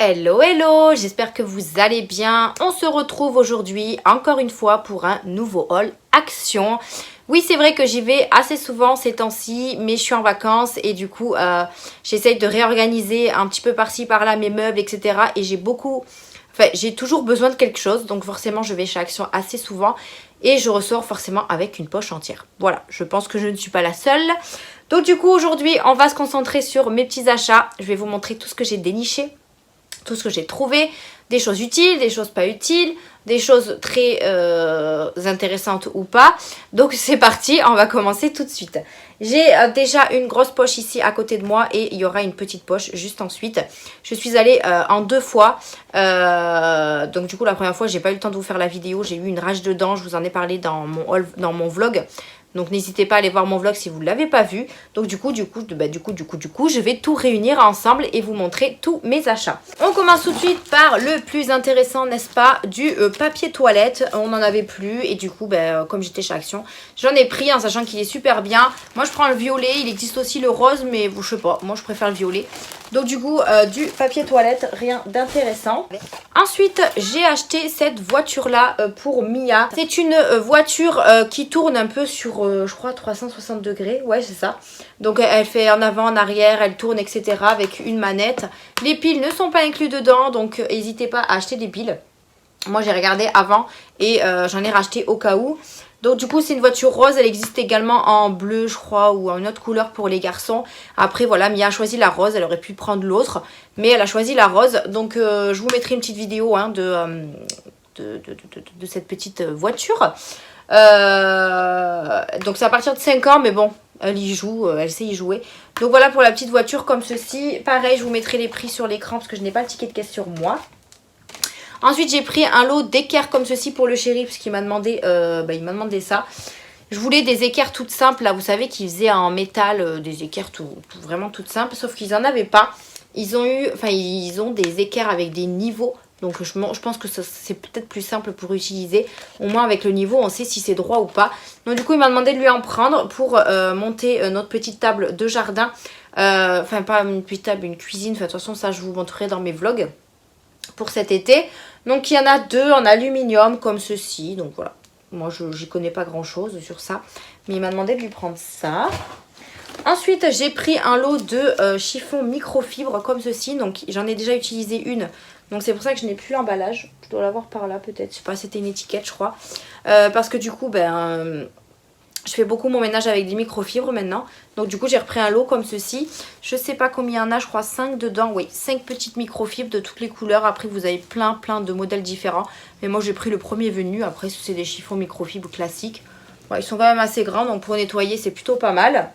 Hello hello, j'espère que vous allez bien. On se retrouve aujourd'hui encore une fois pour un nouveau haul action. Oui, c'est vrai que j'y vais assez souvent ces temps-ci, mais je suis en vacances et du coup j'essaye de réorganiser un petit peu par-ci par-là mes meubles, etc. Et j'ai toujours besoin de quelque chose, donc forcément je vais chez Action assez souvent et je ressors forcément avec une poche entière. Voilà, je pense que je ne suis pas la seule. Donc du coup aujourd'hui on va se concentrer sur mes petits achats. Je vais vous montrer tout ce que j'ai déniché, tout ce que j'ai trouvé, des choses utiles, des choses pas utiles, des choses très intéressantes ou pas. Donc c'est parti, on va commencer tout de suite. J'ai déjà une grosse poche ici à côté de moi et il y aura une petite poche juste ensuite. Je suis allée en 2 fois. Donc du coup la première fois j'ai pas eu le temps de vous faire la vidéo, j'ai eu une rage de dents, je vous en ai parlé dans mon vlog. Donc n'hésitez pas à aller voir mon vlog si vous ne l'avez pas vu. Donc du coup, je vais tout réunir ensemble et vous montrer tous mes achats. On commence tout de suite par le plus intéressant, n'est-ce pas, du papier toilette. On n'en avait plus et du coup, comme j'étais chez Action, j'en ai pris en sachant qu'il est super bien. Moi, je prends le violet, il existe aussi le rose, mais je sais pas, moi je préfère le violet. Donc du coup, du papier toilette, rien d'intéressant. Ensuite, j'ai acheté cette voiture-là pour Mia. C'est une voiture qui tourne un peu sur, je crois, 360 degrés. Ouais, c'est ça. Donc elle fait en avant, en arrière, elle tourne, etc. avec une manette. Les piles ne sont pas inclus dedans, donc n'hésitez pas à acheter des piles. Moi, j'ai regardé avant et j'en ai racheté au cas où. Donc du coup c'est une voiture rose, elle existe également en bleu je crois ou en une autre couleur pour les garçons. Après voilà, Mia a choisi la rose, elle aurait pu prendre l'autre mais elle a choisi la rose. Donc je vous mettrai une petite vidéo hein, de cette petite voiture. Donc c'est à partir de 5 ans mais bon, elle y joue, elle sait y jouer. Donc voilà pour la petite voiture comme ceci. Pareil, je vous mettrai les prix sur l'écran parce que je n'ai pas le ticket de caisse sur moi. Ensuite, j'ai pris un lot d'équerres comme ceci pour le chéri parce qu'il m'a demandé, ça. Je voulais des équerres toutes simples, là, vous savez, qu'ils faisaient en métal, des équerres vraiment toutes simples, sauf qu'ils n'en avaient pas. Ils ont des équerres avec des niveaux, donc je pense que c'est peut-être plus simple pour utiliser. Au moins, avec le niveau, on sait si c'est droit ou pas. Donc du coup, il m'a demandé de lui en prendre pour monter notre petite table de jardin. Enfin, pas une petite table, une cuisine. Enfin, de toute façon, ça, je vous montrerai dans mes vlogs pour cet été. Donc il y en a 2 en aluminium comme ceci. Donc voilà, moi j'y connais pas grand chose sur ça, mais il m'a demandé de lui prendre ça. Ensuite j'ai pris un lot de chiffon microfibre comme ceci. Donc j'en ai déjà utilisé une, donc c'est pour ça que je n'ai plus l'emballage. Je dois l'avoir par là peut-être, je sais pas, c'était une étiquette je crois. Parce que du coup je fais beaucoup mon ménage avec des microfibres maintenant. Donc du coup j'ai repris un lot comme ceci. Je sais pas combien il y en a, je crois 5 dedans. Oui, 5 petites microfibres de toutes les couleurs. Après vous avez plein de modèles différents. Mais moi j'ai pris le premier venu. Après c'est des chiffons microfibres classiques. Ouais, ils sont quand même assez grands. Donc pour nettoyer c'est plutôt pas mal.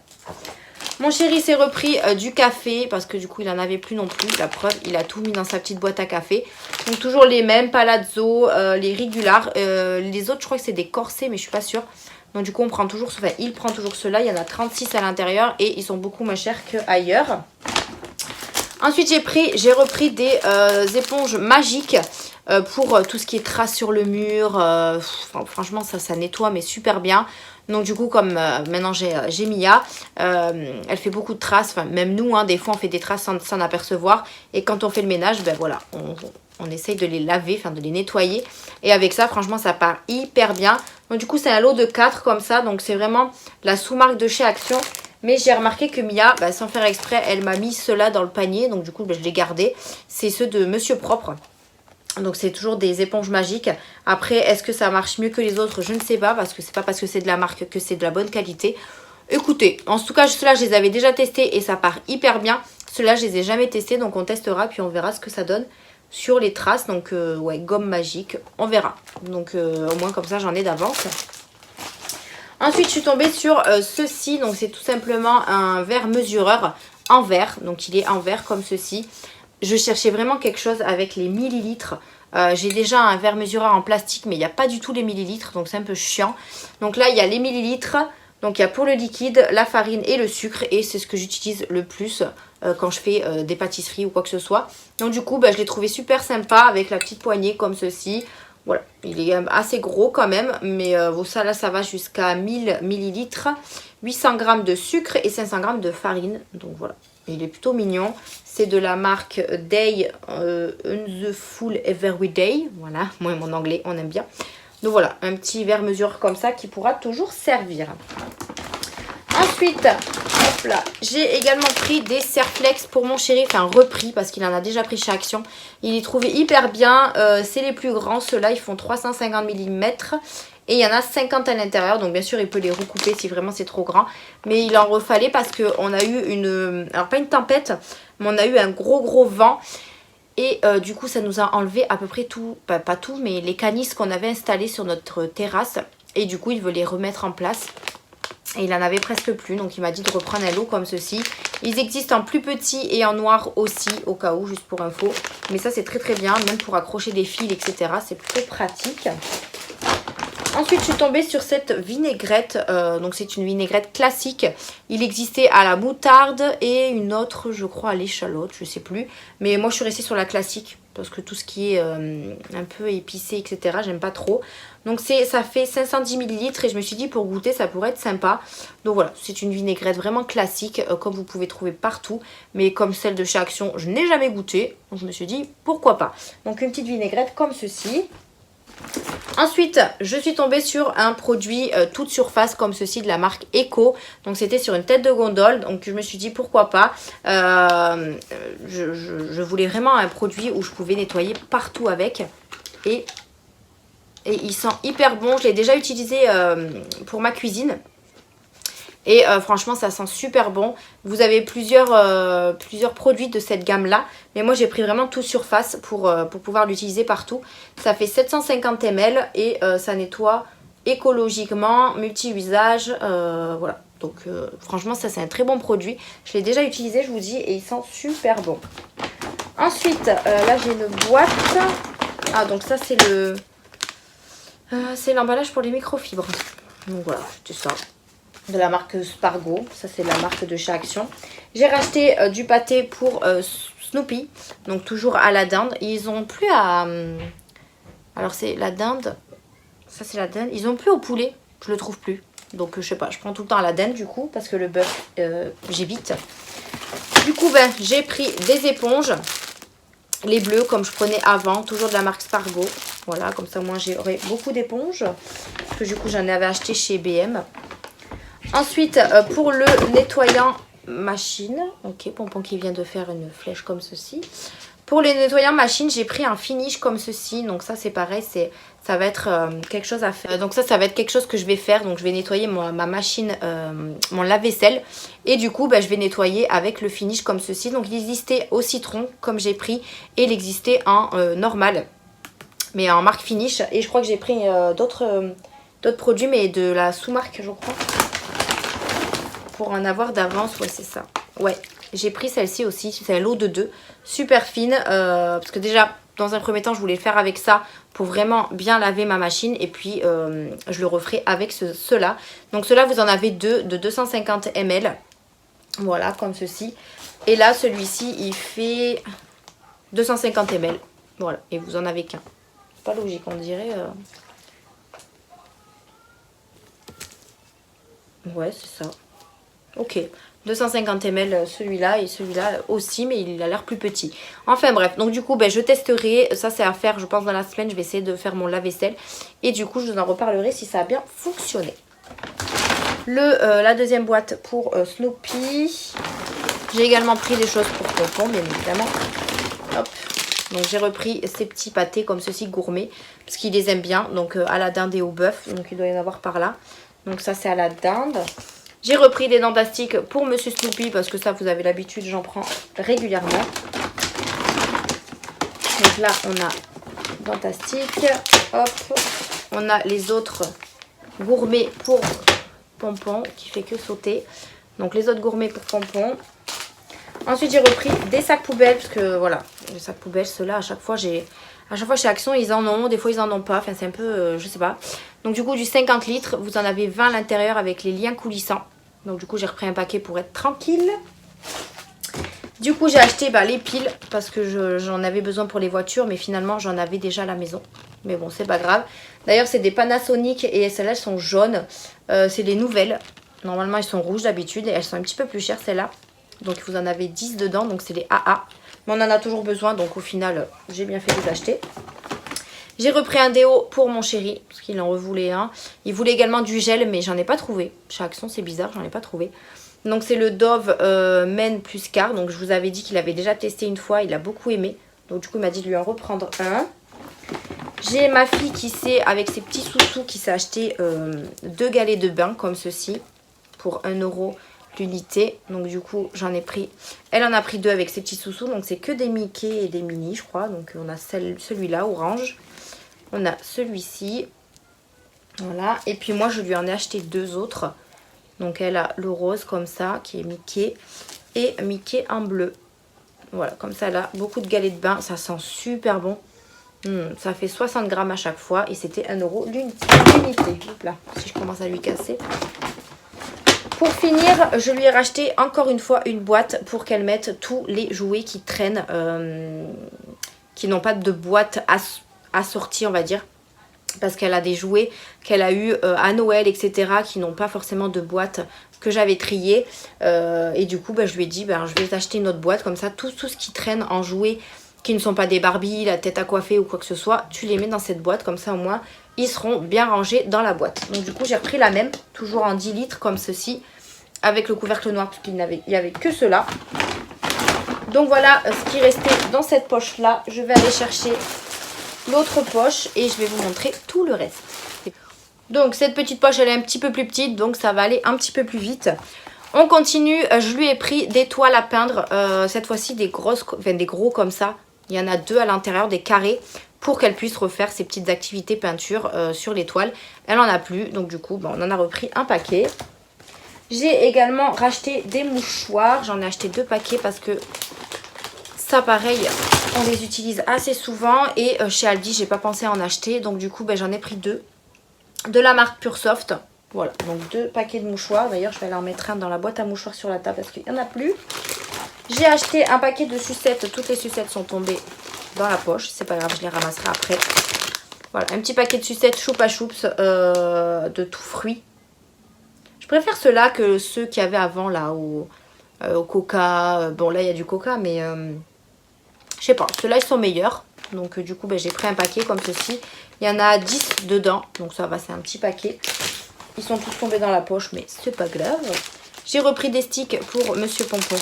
Mon chéri s'est repris du café. Parce que du coup il en avait plus non plus. La preuve, il a tout mis dans sa petite boîte à café. Donc toujours les mêmes, Palazzo, les Régular. Les autres je crois que c'est des corsets mais je suis pas sûre. Donc du coup on prend toujours, enfin il prend toujours ceux-là, il y en a 36 à l'intérieur et ils sont beaucoup moins chers qu'ailleurs. Ensuite j'ai repris des éponges magiques pour tout ce qui est traces sur le mur. Franchement ça nettoie mais super bien. Donc du coup comme maintenant j'ai Mia, elle fait beaucoup de traces, enfin même nous hein, des fois on fait des traces sans s'en apercevoir. Et quand on fait le ménage, ben voilà, on essaye de les laver, enfin de les nettoyer. Et avec ça franchement ça part hyper bien. Donc du coup c'est un lot de 4 comme ça, donc c'est vraiment la sous-marque de chez Action. Mais j'ai remarqué que Mia, sans faire exprès, elle m'a mis ceux-là dans le panier, donc du coup je l'ai gardé. C'est ceux de Monsieur Propre. Donc c'est toujours des éponges magiques. Après est-ce que ça marche mieux que les autres? Je ne sais pas, parce que c'est pas parce que c'est de la marque que c'est de la bonne qualité. Écoutez, en tout cas ceux-là je les avais déjà testés et ça part hyper bien. Ceux-là je les ai jamais testés, donc on testera puis on verra ce que ça donne sur les traces. Donc ouais, gomme magique, on verra. Donc au moins comme ça j'en ai d'avance. Ensuite je suis tombée sur ceci. Donc c'est tout simplement un verre mesureur en verre. Donc il est en verre comme ceci. Je cherchais vraiment quelque chose avec les millilitres. J'ai déjà un verre mesureur en plastique mais il n'y a pas du tout les millilitres, donc c'est un peu chiant. Donc là il y a les millilitres. Donc il y a pour le liquide, la farine et le sucre. Et c'est ce que j'utilise le plus quand je fais des pâtisseries ou quoi que ce soit. Donc du coup je l'ai trouvé super sympa avec la petite poignée comme ceci. Voilà, il est assez gros quand même. Mais ça là ça va jusqu'à 1000 millilitres. 800 g de sucre et 500 g de farine. Donc voilà, il est plutôt mignon. C'est de la marque Day Unfull Everyday. Voilà, moi et mon anglais, on aime bien. Donc voilà, un petit verre mesure comme ça qui pourra toujours servir. Ensuite, hop là, j'ai également pris des Serflex pour mon chéri, enfin repris parce qu'il en a déjà pris chez Action. Il les trouvait hyper bien, c'est les plus grands, ceux-là ils font 350 mm et il y en a 50 à l'intérieur. Donc bien sûr il peut les recouper si vraiment c'est trop grand, mais il en refallait parce qu'on a eu une, alors pas une tempête, mais on a eu un gros vent. Et du coup ça nous a enlevé à peu près tout, pas tout, mais les canisses qu'on avait installées sur notre terrasse. Et du coup il veut les remettre en place. Et il en avait presque plus, donc il m'a dit de reprendre un lot comme ceci. Ils existent en plus petit et en noir aussi, au cas où, juste pour info. Mais ça c'est très bien, même pour accrocher des fils, etc. C'est plutôt pratique. Ensuite, je suis tombée sur cette vinaigrette. Donc c'est une vinaigrette classique. Il existait à la moutarde et une autre, je crois, à l'échalote, je sais plus. Mais moi, je suis restée sur la classique parce que tout ce qui est un peu épicé, etc., j'aime pas trop. Donc ça fait 510 ml et je me suis dit pour goûter, ça pourrait être sympa. Donc voilà, c'est une vinaigrette vraiment classique, comme vous pouvez trouver partout. Mais comme celle de chez Action, je n'ai jamais goûté. Donc je me suis dit, pourquoi pas. Donc une petite vinaigrette comme ceci. Ensuite, je suis tombée sur un produit toute surface comme ceci de la marque Eco. Donc c'était sur une tête de gondole. Donc je me suis dit pourquoi pas. Je voulais vraiment un produit où je pouvais nettoyer partout avec. Et il sent hyper bon. Je l'ai déjà utilisé pour ma cuisine. Et franchement ça sent super bon. Vous avez plusieurs produits de cette gamme là. Mais moi j'ai pris vraiment tout surface pour pouvoir l'utiliser partout. Ça fait 750 ml et ça nettoie écologiquement, multi-usage. Voilà. Donc franchement ça c'est un très bon produit. Je l'ai déjà utilisé je vous dis et il sent super bon. Ensuite là j'ai une boîte. Ah donc ça c'est c'est l'emballage pour les microfibres. Donc voilà, c'est ça. De la marque Spargo, ça c'est la marque de chez Action. J'ai racheté du pâté pour Snoopy, donc toujours à la dinde. Ils ont plus à... alors c'est la dinde, ça c'est la dinde. Ils ont plus au poulet, je le trouve plus. Donc je sais pas, je prends tout le temps à la dinde du coup, parce que le bœuf j'évite. Du coup ben, j'ai pris des éponges, les bleus comme je prenais avant, toujours de la marque Spargo. Voilà, comme ça moi j'aurai beaucoup d'éponges, parce que du coup j'en avais acheté chez BM. Ensuite, pour le nettoyant machine, ok, Pompon qui vient de faire une flèche comme ceci. Pour les nettoyants machine, j'ai pris un finish comme ceci. Donc ça, c'est pareil, ça va être quelque chose à faire. Donc ça va être quelque chose que je vais faire. Donc je vais nettoyer ma machine, mon lave-vaisselle. Et du coup, bah, je vais nettoyer avec le finish comme ceci. Donc il existait au citron, comme j'ai pris. Et il existait en normal, mais en marque finish. Et je crois que j'ai pris d'autres produits, mais de la sous-marque, je crois. Pour en avoir d'avance, ouais c'est ça. Ouais, j'ai pris celle-ci aussi, c'est un lot de 2, super fine. Parce que déjà, dans un premier temps, je voulais le faire avec ça pour vraiment bien laver ma machine. Et puis, je le referai avec ceux-là. Donc ceux-là, vous en avez deux de 250 ml. Voilà, comme ceci. Et là, celui-ci, il fait 250 ml. Voilà, et vous en avez qu'un. C'est pas logique, on dirait... Ouais, c'est ça. Ok, 250 ml celui-là et celui-là aussi, mais il a l'air plus petit. Enfin bref, donc du coup ben, je testerai, ça c'est à faire je pense dans la semaine, je vais essayer de faire mon lave-vaisselle. Et du coup je vous en reparlerai si ça a bien fonctionné. La deuxième boîte pour Snoopy. J'ai également pris des choses pour Pompon bien évidemment. Hop. Donc j'ai repris ces petits pâtés comme ceci gourmets, parce qu'il les aime bien, donc à la dinde et au bœuf, donc il doit y en avoir par là. Donc ça c'est à la dinde. J'ai repris des dents plastiques pour Monsieur Snoopy parce que ça, vous avez l'habitude, j'en prends régulièrement. Donc là, on a dents plastiques. Hop, on a les autres gourmets pour Pompon qui fait que sauter. Donc les autres gourmets pour Pompon. Ensuite, j'ai repris des sacs poubelles parce que voilà, les sacs poubelles, ceux-là, à chaque fois chez Action, ils en ont, des fois ils en ont pas. Enfin, c'est un peu, je sais pas. Donc du coup, du 50 litres, vous en avez 20 à l'intérieur avec les liens coulissants. Donc du coup, j'ai repris un paquet pour être tranquille. Du coup, j'ai acheté les piles parce que j'en avais besoin pour les voitures. Mais finalement, j'en avais déjà à la maison. Mais bon, c'est pas grave. D'ailleurs, c'est des Panasonic et celles-là, elles sont jaunes. C'est les nouvelles. Normalement, ils sont rouges d'habitude et elles sont un petit peu plus chères, celles-là. Donc, vous en avez 10 dedans, donc c'est les AA. Mais on en a toujours besoin, donc au final, j'ai bien fait de les acheter. J'ai repris un déo pour mon chéri, parce qu'il en revoulait un. Il voulait également du gel, mais j'en ai pas trouvé. Chez Action, c'est bizarre, j'en ai pas trouvé. Donc c'est le Dove Men Plus Car. Donc je vous avais dit qu'il avait déjà testé une fois, il a beaucoup aimé. Donc du coup, il m'a dit de lui en reprendre un. J'ai ma fille qui s'est, avec ses petits sous-sous, qui s'est acheté 2 galets de bain, comme ceci, pour 1 € l'unité. Donc du coup, j'en ai pris... Elle en a pris 2 avec ses petits sous-sous. Donc c'est que des Mickey et des Minnie, je crois. Donc on a celui-là, orange. On a celui-ci. Voilà. Et puis moi, je lui en ai acheté 2 autres. Donc elle a le rose comme ça, qui est Mickey. Et Mickey en bleu. Voilà, comme ça, elle a beaucoup de galets de bain. Ça sent super bon. Ça fait 60 grammes à chaque fois. Et c'était 1 € l'unité. Là, si je commence à lui casser. Pour finir, je lui ai racheté encore une fois une boîte pour qu'elle mette tous les jouets qui traînent. Qui n'ont pas de boîte assortie, on va dire. Parce qu'elle a des jouets qu'elle a eu à Noël, etc. qui n'ont pas forcément de boîte que j'avais triée. Et du coup, je lui ai dit, je vais t'acheter une autre boîte. Comme ça, tout ce qui traîne en jouets qui ne sont pas des Barbie, la tête à coiffer ou quoi que ce soit, tu les mets dans cette boîte. Comme ça, au moins, ils seront bien rangés dans la boîte. Donc du coup, j'ai repris la même, toujours en 10 litres comme ceci, avec le couvercle noir, parce qu'il n'y avait que cela. Donc voilà ce qui restait dans cette poche-là. Je vais aller chercher l'autre poche et je vais vous montrer tout le reste. Donc cette petite poche, elle est un petit peu plus petite, donc ça va aller un petit peu plus vite. On continue, je lui ai pris des toiles à peindre, cette fois-ci des grosses, enfin des gros comme ça. Il y en a 2 à l'intérieur, des carrés, pour qu'elle puisse refaire ses petites activités peinture sur les toiles. Elle en a plus, donc du coup, on en a repris un paquet. J'ai également racheté des mouchoirs, j'en ai acheté 2 paquets parce que ça pareil, on les utilise assez souvent et chez Aldi, j'ai pas pensé à en acheter, donc du coup, j'en ai pris 2 de la marque Pure Soft. Voilà, donc 2 paquets de mouchoirs. D'ailleurs, je vais aller en mettre un dans la boîte à mouchoirs sur la table parce qu'il n'y en a plus. J'ai acheté un paquet de sucettes. Toutes les sucettes sont tombées dans la poche. C'est pas grave, je les ramasserai après. Voilà, un petit paquet de sucettes Choupa Choups de tout fruits. Je préfère ceux-là que ceux qu'il y avait avant là au coca. Bon, là, il y a du coca, mais je sais pas. Ceux-là, ils sont meilleurs. Donc, du coup, j'ai pris un paquet comme ceci. Il y en a 10 dedans. Donc, ça va, c'est un petit paquet. Ils sont tous tombés dans la poche, mais c'est pas grave. J'ai repris des sticks pour Monsieur Pompon.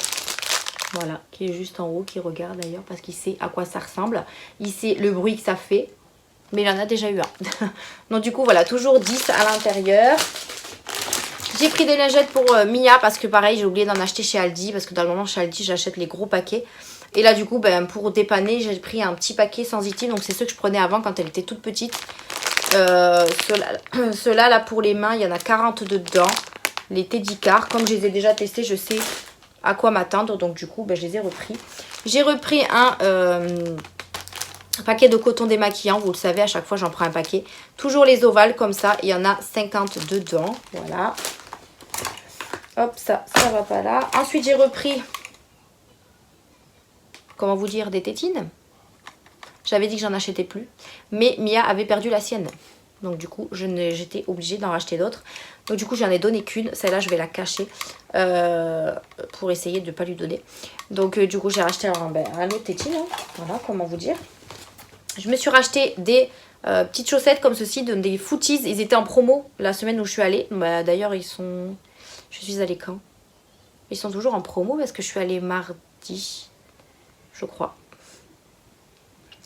Voilà, qui est juste en haut, qui regarde d'ailleurs parce qu'il sait à quoi ça ressemble. Il sait le bruit que ça fait, mais il en a déjà eu un. Donc du coup, voilà, toujours 10 à l'intérieur. J'ai pris des lingettes pour Mia parce que pareil, j'ai oublié d'en acheter chez Aldi. Parce que dans le moment, chez Aldi, j'achète les gros paquets. Et là, du coup, pour dépanner, j'ai pris un petit paquet sensitif. Donc c'est ceux que je prenais avant quand elle était toute petite. Ceux-là, là, pour les mains, il y en a 40 dedans. Les Teddy Car, comme je les ai déjà testés, je sais à quoi m'attendre. Donc du coup, je les ai repris. J'ai repris un paquet de coton démaquillant. Vous le savez, à chaque fois, j'en prends un paquet. Toujours les ovales comme ça. Il y en a 50 dedans. Voilà. Hop, ça va pas là. Ensuite, j'ai repris, comment vous dire, des tétines. J'avais dit que j'en achetais plus. Mais Mia avait perdu la sienne. Donc du coup, j'étais obligée d'en racheter d'autres. Donc du coup, j'en ai donné qu'une. Celle-là, je vais la cacher pour essayer de ne pas lui donner. Donc du coup, j'ai racheté un autre tétine. Hein. Voilà, comment vous dire. Je me suis racheté des petites chaussettes comme ceci, des Footies. Ils étaient en promo la semaine où je suis allée. D'ailleurs, ils sont... Je suis allée quand? Ils sont toujours en promo parce que je suis allée mardi, je crois.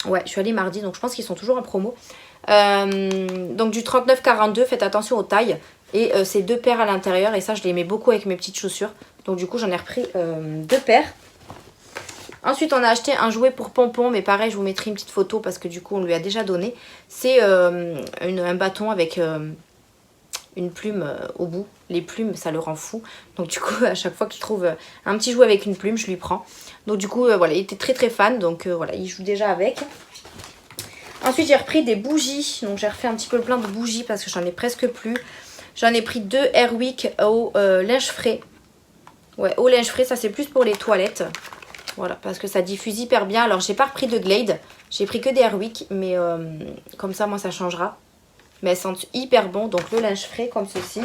Ouais, je suis allée mardi, donc je pense qu'ils sont toujours en promo. Donc du 39,42, faites attention aux tailles. Et c'est 2 paires à l'intérieur. Et ça, je les mets beaucoup avec mes petites chaussures. Donc du coup, j'en ai repris 2 paires. Ensuite, on a acheté un jouet pour Pompon. Mais pareil, je vous mettrai une petite photo parce que du coup, on lui a déjà donné. C'est un bâton avec une plume au bout. Les plumes, ça le rend fou. Donc du coup, à chaque fois qu'il trouve un petit jouet avec une plume, je lui prends. Donc du coup, voilà, il était très très fan. Donc voilà, il joue déjà avec. Ensuite, j'ai repris des bougies. Donc j'ai refait un petit peu le plein de bougies parce que j'en ai presque plus. J'en ai pris 2 Airwick au linge frais. Ouais, au linge frais, ça c'est plus pour les toilettes. Voilà, parce que ça diffuse hyper bien. Alors, j'ai pas repris de Glade. J'ai pris que des Airwick. Mais comme ça, moi, ça changera. Mais elles sentent hyper bon. Donc, le linge frais comme ceci.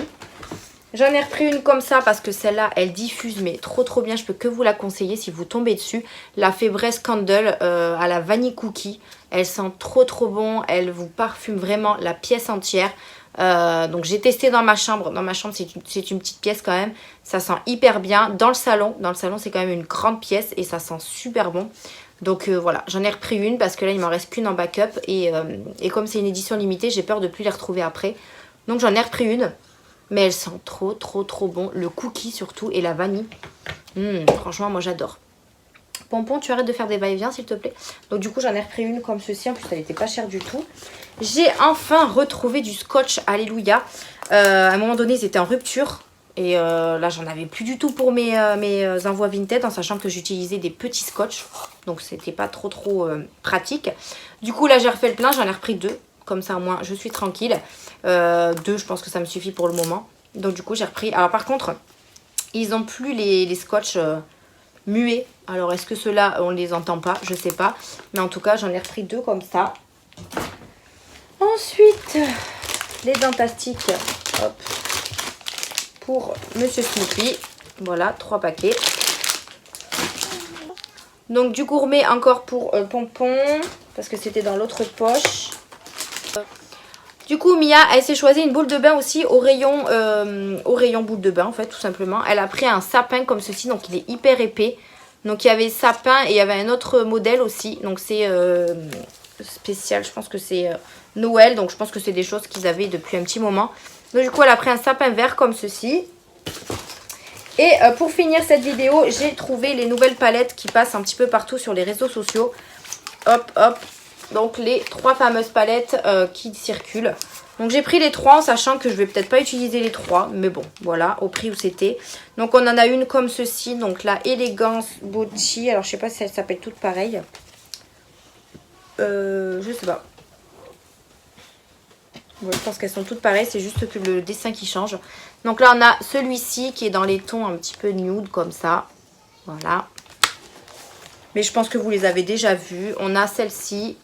J'en ai repris une comme ça parce que celle-là, elle diffuse, mais trop bien. Je peux que vous la conseiller si vous tombez dessus. La Febreze Candle à la vanille cookie. Elle sent trop bon. Elle vous parfume vraiment la pièce entière. Donc j'ai testé dans ma chambre. Dans ma chambre, c'est une petite pièce quand même. Ça sent hyper bien. Dans le salon, c'est quand même une grande pièce et ça sent super bon. Donc voilà, j'en ai repris une parce que là, il m'en reste qu'une en backup. Et comme c'est une édition limitée, j'ai peur de plus les retrouver après. Donc j'en ai repris une. Mais elle sent trop bon. Le cookie surtout et la vanille. Franchement, moi j'adore. Pompon, tu arrêtes de faire des va-et-vient s'il te plaît. Donc du coup, j'en ai repris une comme ceci. En plus, elle n'était pas chère du tout. J'ai enfin retrouvé du scotch. Alléluia. À un moment donné, ils étaient en rupture. Et là, j'en avais plus du tout pour mes envois Vinted. En sachant que j'utilisais des petits scotch. Donc c'était pas trop pratique. Du coup, là, j'ai refait le plein. J'en ai repris 2. Comme ça, au moins, je suis tranquille. 2, je pense que ça me suffit pour le moment. Donc, du coup, j'ai repris. Alors, par contre, ils n'ont plus les scotch muets. Alors, est-ce que ceux-là, on ne les entend pas? Je sais pas. Mais en tout cas, j'en ai repris 2 comme ça. Ensuite, les dentastiques. Hop. Pour Monsieur Snoopy. Voilà, 3 paquets. Donc, du gourmet encore pour Pompon. Parce que c'était dans l'autre poche. Du coup, Mia, elle s'est choisie une boule de bain aussi au rayon boule de bain, en fait, tout simplement. Elle a pris un sapin comme ceci, donc il est hyper épais. Donc, il y avait sapin et il y avait un autre modèle aussi. Donc, c'est spécial, je pense que c'est Noël. Donc, je pense que c'est des choses qu'ils avaient depuis un petit moment. Donc, du coup, elle a pris un sapin vert comme ceci. Et pour finir cette vidéo, j'ai trouvé les nouvelles palettes qui passent un petit peu partout sur les réseaux sociaux. Hop. Donc les 3 fameuses palettes qui circulent. Donc j'ai pris les 3 en sachant que je vais peut-être pas utiliser les 3. Mais bon, voilà, au prix où c'était. Donc on en a une comme ceci. Donc la Elegance Beauty. Alors je sais pas si elles s'appellent toutes pareilles. Je sais pas. Ouais, je pense qu'elles sont toutes pareilles. C'est juste que le dessin qui change. Donc là on a celui-ci qui est dans les tons un petit peu nude comme ça. Voilà. Mais je pense que vous les avez déjà vus. On a celle-ci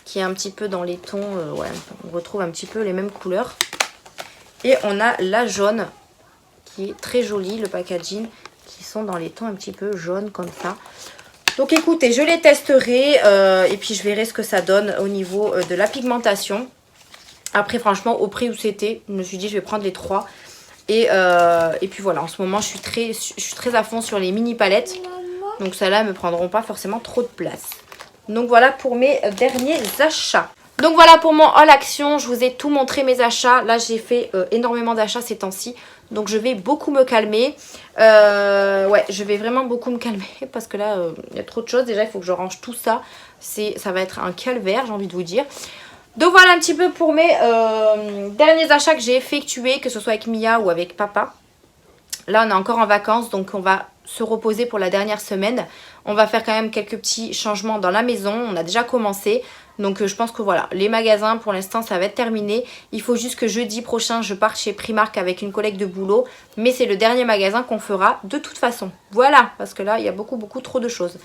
qui est un petit peu dans les tons, ouais, on retrouve un petit peu les mêmes couleurs. Et on a la jaune, qui est très jolie, le packaging, qui sont dans les tons un petit peu jaunes comme ça. Donc écoutez, je les testerai et puis je verrai ce que ça donne au niveau de la pigmentation. Après franchement, au prix où c'était, je me suis dit je vais prendre les 3. Et puis voilà, en ce moment je suis très à fond sur les mini palettes. Donc celles-là ne me prendront pas forcément trop de place. Donc voilà pour mes derniers achats. Donc voilà pour mon haul action. Je vous ai tout montré mes achats. Là j'ai fait énormément d'achats ces temps-ci. Donc je vais beaucoup me calmer. Ouais, je vais vraiment beaucoup me calmer. Parce que là il y a trop de choses. Déjà il faut que je range tout ça. Ça va être un calvaire, j'ai envie de vous dire. Donc voilà un petit peu pour mes derniers achats que j'ai effectués. Que ce soit avec Mia ou avec papa. Là on est encore en vacances. Donc on va se reposer pour la dernière semaine. On va faire quand même quelques petits changements dans la maison. On a déjà commencé. Donc je pense que voilà, les magasins pour l'instant ça va être terminé. Il faut juste que jeudi prochain je parte chez Primark avec une collègue de boulot. Mais c'est le dernier magasin qu'on fera de toute façon. Voilà, parce que là il y a beaucoup trop de choses.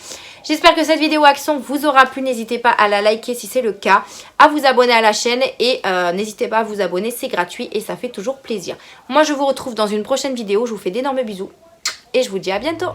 J'espère que cette vidéo action vous aura plu. N'hésitez pas à la liker si c'est le cas. À vous abonner à la chaîne. Et n'hésitez pas à vous abonner, c'est gratuit et ça fait toujours plaisir. Moi je vous retrouve dans une prochaine vidéo. Je vous fais d'énormes bisous. Et je vous dis à bientôt.